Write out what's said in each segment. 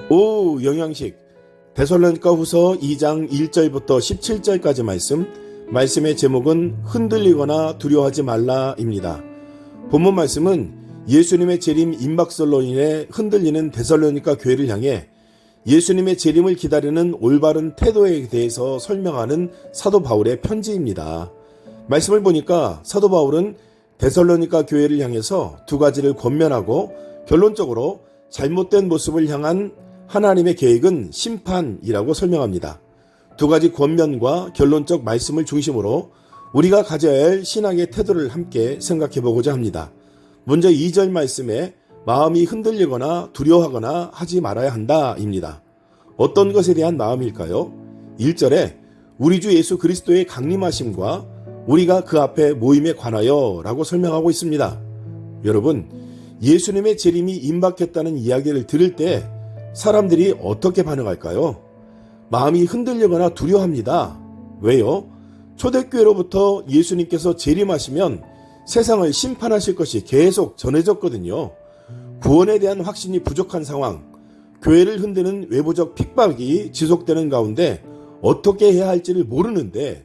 오, 영양식 데살로니가후서 2장 1절부터 17절까지 말씀의 제목은 흔들리거나 두려워하지 말라입니다. 본문 말씀은 예수님의 재림 임박설로 인해 흔들리는 데살로니가 교회를 향해 예수님의 재림을 기다리는 올바른 태도에 대해서 설명하는 사도 바울의 편지입니다. 말씀을 보니까 사도 바울은 데살로니가 교회를 향해서 두 가지를 권면하고 결론적으로 잘못된 모습을 향한 하나님의 계획은 심판이라고 설명합니다. 두 가지 권면과 결론적 말씀을 중심으로 우리가 가져야 할 신앙의 태도를 함께 생각해 보고자 합니다. 먼저 2절 말씀에 마음이 흔들리거나 두려워하거나 하지 말아야 한다입니다. 어떤 것에 대한 마음일까요? 1절에 우리 주 예수 그리스도의 강림하심과 우리가 그 앞에 모임에 관하여 라고 설명하고 있습니다. 여러분, 예수님의 재림이 임박했다는 이야기를 들을 때 사람들이 어떻게 반응할까요? 마음이 흔들리거나 두려워합니다. 왜요? 초대교회로부터 예수님께서 재림하시면 세상을 심판하실 것이 계속 전해졌거든요. 구원에 대한 확신이 부족한 상황, 교회를 흔드는 외부적 핍박이 지속되는 가운데 어떻게 해야 할지를 모르는데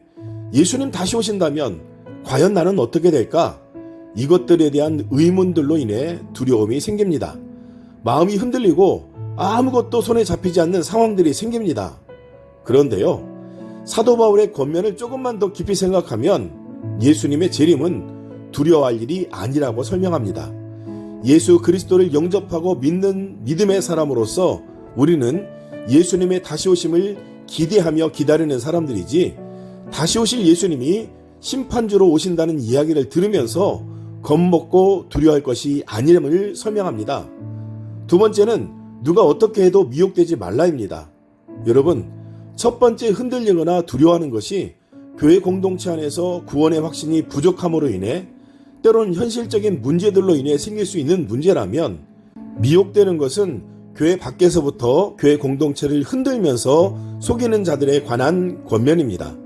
예수님 다시 오신다면 과연 나는 어떻게 될까? 이것들에 대한 의문들로 인해 두려움이 생깁니다. 마음이 흔들리고 아무것도 손에 잡히지 않는 상황들이 생깁니다. 그런데요, 사도 바울의 권면을 조금만 더 깊이 생각하면 예수님의 재림은 두려워할 일이 아니라고 설명합니다. 예수 그리스도를 영접하고 믿는 믿음의 사람으로서 우리는 예수님의 다시 오심을 기대하며 기다리는 사람들이지 다시 오실 예수님이 심판주로 오신다는 이야기를 들으면서 겁먹고 두려워할 것이 아님을 설명합니다. 두 번째는 누가 어떻게 해도 미혹되지 말라입니다. 여러분, 첫 번째 흔들리거나 두려워하는 것이 교회 공동체 안에서 구원의 확신이 부족함으로 인해 때론 현실적인 문제들로 인해 생길 수 있는 문제라면 미혹되는 것은 교회 밖에서부터 교회 공동체를 흔들면서 속이는 자들에 관한 권면입니다.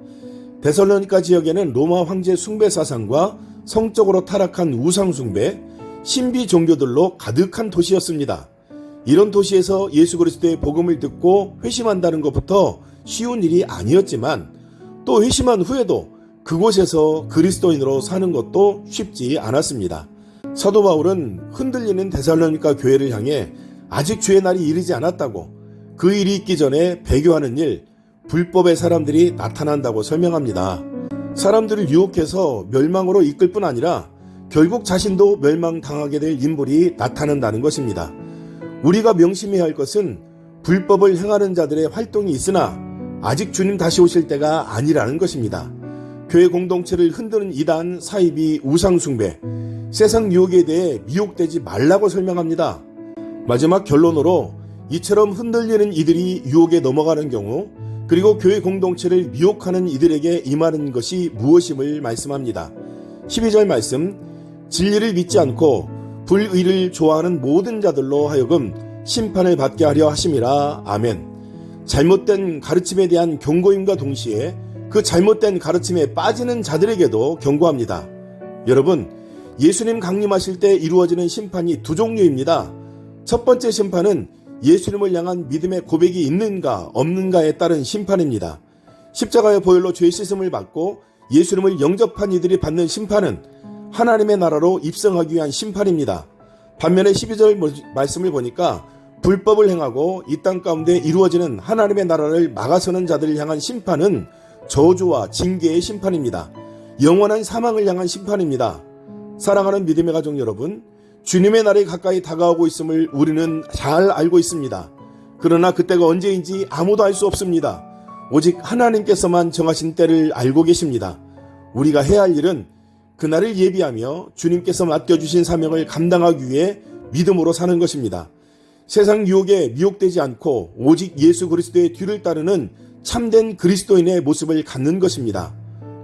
데살로니가 지역에는 로마 황제 숭배 사상과 성적으로 타락한 우상 숭배, 신비 종교들로 가득한 도시였습니다. 이런 도시에서 예수 그리스도의 복음을 듣고 회심한다는 것부터 쉬운 일이 아니었지만 또 회심한 후에도 그곳에서 그리스도인으로 사는 것도 쉽지 않았습니다. 사도 바울은 흔들리는 데살로니가 교회를 향해 아직 주의 날이 이르지 않았다고, 그 일이 있기 전에 배교하는 일, 불법의 사람들이 나타난다고 설명합니다. 사람들을 유혹해서 멸망으로 이끌 뿐 아니라 결국 자신도 멸망당하게 될 인물이 나타난다는 것입니다. 우리가 명심해야 할 것은 불법을 행하는 자들의 활동이 있으나 아직 주님 다시 오실 때가 아니라는 것입니다. 교회 공동체를 흔드는 이단, 사이비, 우상숭배, 세상 유혹에 대해 미혹되지 말라고 설명합니다. 마지막 결론으로 이처럼 흔들리는 이들이 유혹에 넘어가는 경우, 그리고 교회 공동체를 미혹하는 이들에게 임하는 것이 무엇임을 말씀합니다. 12절 말씀, 진리를 믿지 않고 불의를 좋아하는 모든 자들로 하여금 심판을 받게 하려 하심이라. 아멘. 잘못된 가르침에 대한 경고임과 동시에 그 잘못된 가르침에 빠지는 자들에게도 경고합니다. 여러분, 예수님 강림하실 때 이루어지는 심판이 두 종류입니다. 첫 번째 심판은 예수님을 향한 믿음의 고백이 있는가 없는가에 따른 심판입니다. 십자가의 보혈로 죄 씻음을 받고 예수님을 영접한 이들이 받는 심판은 하나님의 나라로 입성하기 위한 심판입니다. 반면에 12절 말씀을 보니까 불법을 행하고 이 땅 가운데 이루어지는 하나님의 나라를 막아서는 자들을 향한 심판은 저주와 징계의 심판입니다. 영원한 사망을 향한 심판입니다. 사랑하는 믿음의 가족 여러분, 주님의 날이 가까이 다가오고 있음을 우리는 잘 알고 있습니다. 그러나 그때가 언제인지 아무도 알 수 없습니다. 오직 하나님께서만 정하신 때를 알고 계십니다. 우리가 해야 할 일은 그날을 예비하며 주님께서 맡겨주신 사명을 감당하기 위해 믿음으로 사는 것입니다. 세상 유혹에 미혹되지 않고 오직 예수 그리스도의 뒤를 따르는 참된 그리스도인의 모습을 갖는 것입니다.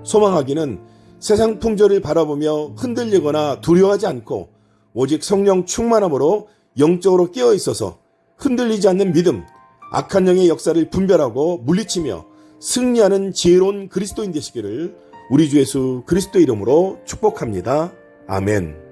소망하기는 세상 풍조를 바라보며 흔들리거나 두려워하지 않고 오직 성령 충만함으로 영적으로 깨어 있어서 흔들리지 않는 믿음, 악한 영의 역사를 분별하고 물리치며 승리하는 지혜로운 그리스도인 되시기를 우리 주 예수 그리스도 이름으로 축복합니다. 아멘.